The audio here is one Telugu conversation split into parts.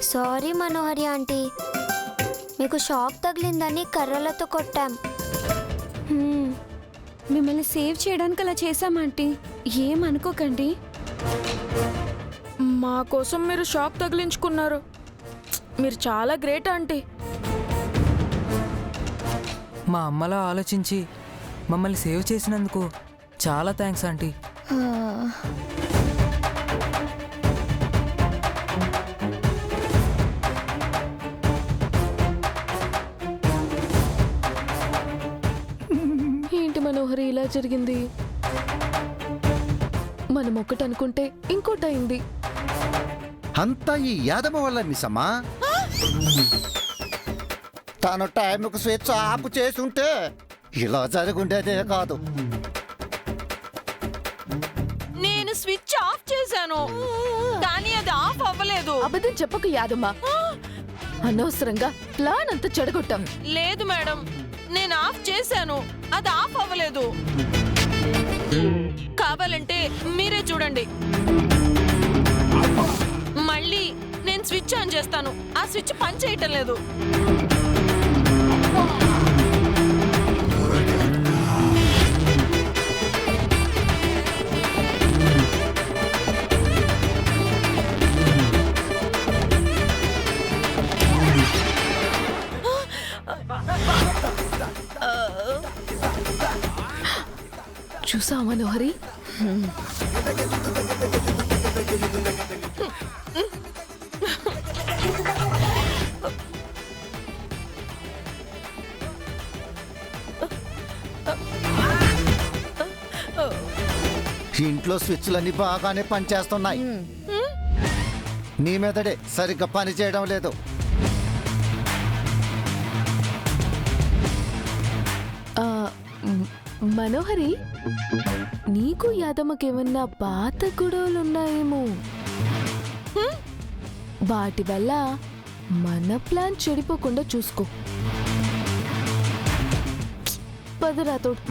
సారీ మనోహరి ఆంటీ, మీకు షాక్ తగిలిందని కర్రలతో కొట్టాం. మిమ్మల్ని సేవ్ చేయడానికి అలా చేశాం ఆంటీ, ఏమనుకోకండి. మా కోసం మీరు షాక్ తగిలించుకున్నారు. మీరు చాలా గ్రేట్ ఆంటీ. మా అమ్మలా ఆలోచించి మమ్మల్ని సేవ్ చేసినందుకు చాలా థ్యాంక్స్ ఆంటీ. ఏంటి మనోహరి ఇలా జరిగింది? మనం ఒకటి అనుకుంటే ఇంకోటి అయింది. అంతా ఈ యాదవ వల్ల మిస్సమ్మా. తను టైంకు స్విచ్ ఆఫ్ చేసుంటే ఇలా జరుగుండేదే కాదు. నేను స్విచ్ ఆఫ్ చేశాను, కానీ అది ఆఫ్ అవ్వలేదు. అబద్ధం చెప్పకు యాదమ్మ, అనవసరంగా ప్లాన్ అంతా చెడగొట్టాం. లేదు మేడం, నేను ఆఫ్ చేశాను, అది ఆఫ్ అవ్వలేదు. కావాలంటే మీరే చూడండి. మళ్ళీ నేను స్విచ్ ఆన్ చేస్తాను, ఆ స్విచ్ పని చేయటం లేదు. చూసా మనోహరి, ఇంట్లో స్విచ్లన్నీ బాగానే పనిచేస్తున్నాయి. నీ మెదడే సరిగ్గా పని చేయడం లేదు. మనోహరి, నీకు యాదమ్మకేమన్నా పాత గొడవలున్నాయేమో. వాటి వల్ల మన ప్లాన్ చెడిపోకుండా చూసుకో. పదరాతోడు.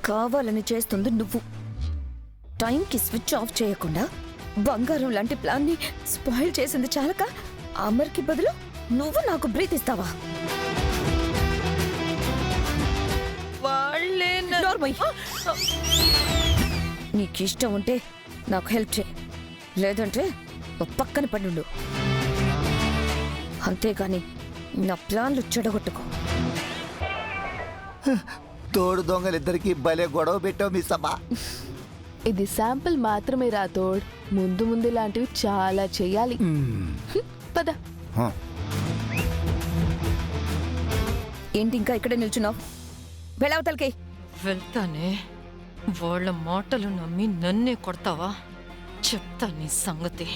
కావాలని చేస్తుంది నువ్వు. టైంకి స్విచ్ ఆఫ్ చేయకుండా బంగారం లాంటి ప్లాన్ ని స్పాయిల్ చేసింది చాలక అమర్కి బదులు నువ్వు నాకు బ్రీత్ ఇస్తావా? నీకు ఇష్టం ఉంటే నాకు హెల్ప్ చేయి, లేదంటే పక్కన పడుండు. అంతేగాని నా ప్లాన్లు చెడగొట్టుకో. తోడు దొంగలిద్దరికి భలే గొడవ పెట్టావు మిస్సమ్మా. ఇది శాంపుల్ మాత్రమే రాతోడ్, ముందు ముందు ఇలాంటివి చాలా చెయ్యాలి. పద. ఏంటి ఇంకా ఇక్కడే నిల్చున్నావు? వెళ్ళవతలకి. వెళ్తానే, వాళ్ళ మాటలు నమ్మి నన్నే కొడతావా? చెప్తా నీ సంగతి.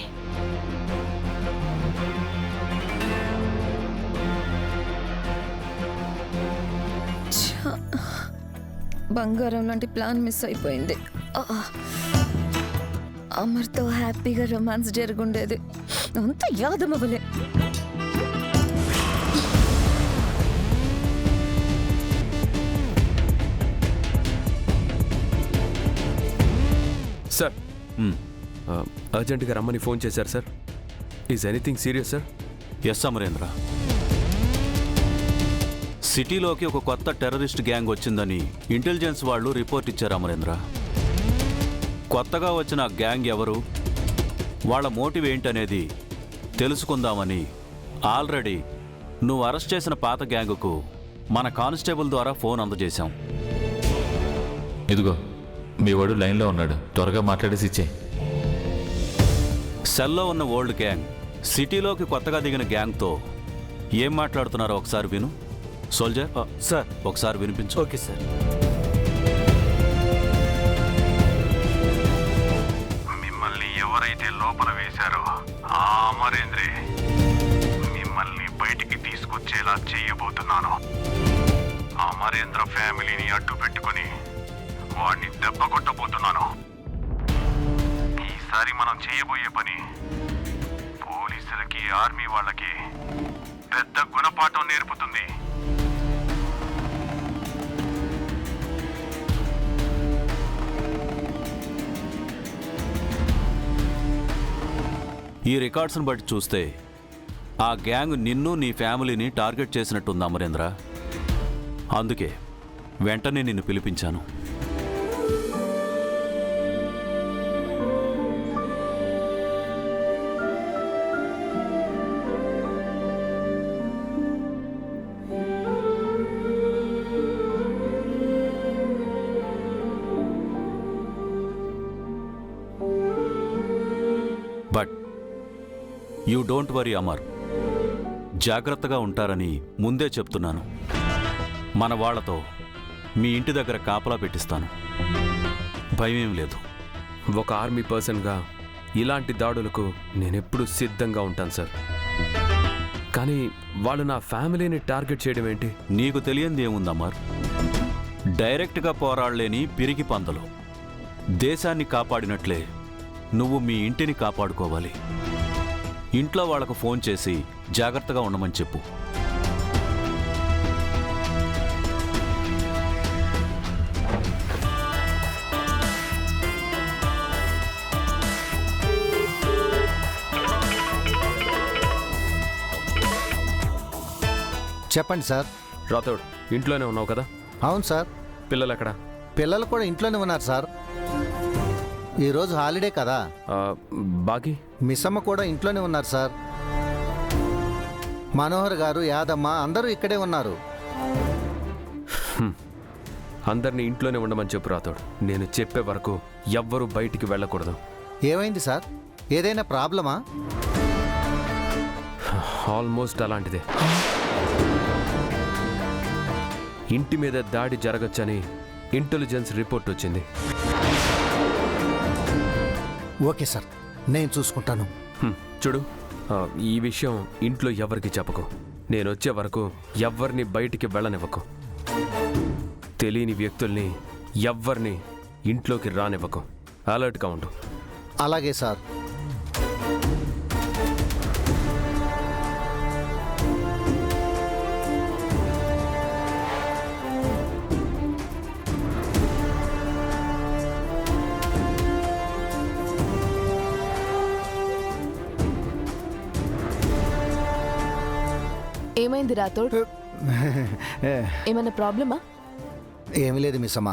బంగారం లాంటి ప్లాన్ మిస్ అయిపోయింది. అమర్తో హ్యాపీగా రొమాన్స్ జరుగుండేది, అంత యాదమవలే. సార్, అర్జెంటుగా రమ్మని ఫోన్ చేశారు sir. Is anything serious sir? Yes Amarendra, సిటీలోకి ఒక కొత్త టెర్రరిస్ట్ గ్యాంగ్ వచ్చిందని ఇంటెలిజెన్స్ వాళ్ళు రిపోర్ట్ ఇచ్చారు అమరేంద్ర. కొత్తగా వచ్చిన గ్యాంగ్ ఎవరు, వాళ్ళ మోటివ్ ఏంటనేది తెలుసుకుందామని ఆల్రెడీ నువ్వు అరెస్ట్ చేసిన పాత గ్యాంగుకు మన కానిస్టేబుల్ ద్వారా ఫోన్ అందజేశాం. ఇదిగో మీ వాడు లైన్లో ఉన్నాడు, త్వరగా మాట్లాడేసి ఇచ్చే. సెల్లో ఉన్న ఓల్డ్ గ్యాంగ్ సిటీలోకి కొత్తగా దిగిన గ్యాంగ్తో ఏం మాట్లాడుతున్నారో ఒకసారి విను. సోల్జర్ సార్, ఒకసారి వినిపించు. Okay sir. మిమ్మల్ని ఎవరైతే లోపల వేశారో ఆ అమరేంద్రే మిమ్మల్ని బయటికి తీసుకొచ్చేలా చేయబోతున్నాను. అమరేంద్ర ఫ్యామిలీని అడ్డు పెట్టుకుని వాడిని దెబ్బ కొట్టబోతున్నాను. ఈ ఈసారి మనం చేయబోయే పని పోలీసులకి ఆర్మీ వాళ్ళకి పెద్ద గుణపాఠం నేర్పుతుంది. ఈ రికార్డ్స్ని బట్టి చూస్తే ఆ గ్యాంగ్ నిన్ను నీ ఫ్యామిలీని టార్గెట్ చేసినట్టుంది అమరేంద్ర. అందుకే వెంటనే నిన్ను పిలిపించాను. But you don't worry Amar, జాగ్రత్తగా ఉంటారని ముందే చెప్తున్నాను. మన వాళ్లతో మీ ఇంటి దగ్గర కాపలా పెట్టిస్తాను, భయమేం లేదు. ఒక ఆర్మీ పర్సన్గా ఇలాంటి దాడులకు నేనెప్పుడు సిద్ధంగా ఉంటాను సార్. కానీ వాళ్ళు నా ఫ్యామిలీని టార్గెట్ చేయడం ఏంటి? నీకు తెలియంది ఏముంది అమర్, డైరెక్ట్గా పోరాడలేని పిరికి పందలు. దేశాన్ని కాపాడినట్లే నువ్వు మీ ఇంటిని కాపాడుకోవాలి. ఇంట్లో వాళ్లకు ఫోన్ చేసి జాగ్రత్తగా ఉండమని చెప్పు. చెప్పండి సార్. రాథోడ్, ఇంట్లోనే ఉన్నావు కదా? అవును సార్. పిల్లలు ఎక్కడా? పిల్లలు కూడా ఇంట్లోనే ఉన్నారు సార్. ఈరోజు హాలిడే కదా. బాకీ? మిస్సమ్మ కూడా ఇంట్లోనే ఉన్నారు సార్. మనోహర్ గారు, యాదమ్మ అందరూ ఇక్కడే ఉన్నారు. అందరినీ ఇంట్లోనే ఉండమని చెప్పు రాథోడ్. నేను చెప్పే వరకు ఎవ్వరూ బయటికి వెళ్ళకూడదు. ఏమైంది సార్? ఏదైనా ప్రాబ్లమా? ఆల్మోస్ట్ అలాంటిదే. ఇంటి మీద దాడి జరగచ్చని ఇంటెలిజెన్స్ రిపోర్ట్ వచ్చింది. ఓకే సార్, నేను చూసుకుంటాను. చూడు, ఈ విషయం ఇంట్లో ఎవరికి చెప్పకు. నేను వచ్చే వరకు ఎవ్వరిని బయటికి వెళ్ళనివ్వకు. తెలియని వ్యక్తుల్ని ఎవ్వరిని ఇంట్లోకి రానివ్వకు. అలర్ట్గా ఉండు. అలాగే సార్. ఏమైంది రాథోడ్? ఏమైనా ప్రాబ్లమా? ఏమీ లేదు మిస్సమ్మ.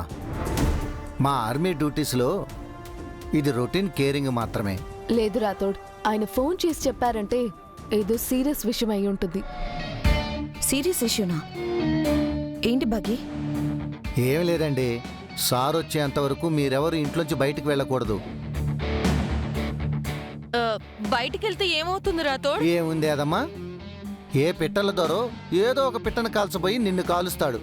మా ఆర్మీ డ్యూటీస్లో ఇది రొటీన్ కేరింగ్ మాత్రమే. లేదు రాథోడ్, ఆయన ఫోన్ చేసి చెప్పారంటే ఏదో సీరియస్ విషయం అయి ఉంటుంది. సీరియస్ ఇష్యూనా? ఏంటి బగ్గి? ఏమి లేదండి, సార్ వచ్చేంతవరకు మీరెవరు ఇంట్లోంచి బయటికి వెళ్ళకూడదు. బయటికి వెళ్తే ఏమవుతుంది రాథోడ్? ఏముంది అదమ్మా, ఏ పిట్టల దొరో ఏదో ఒక పిట్టను కాల్చబోయి నిన్ను కాలుస్తాడు.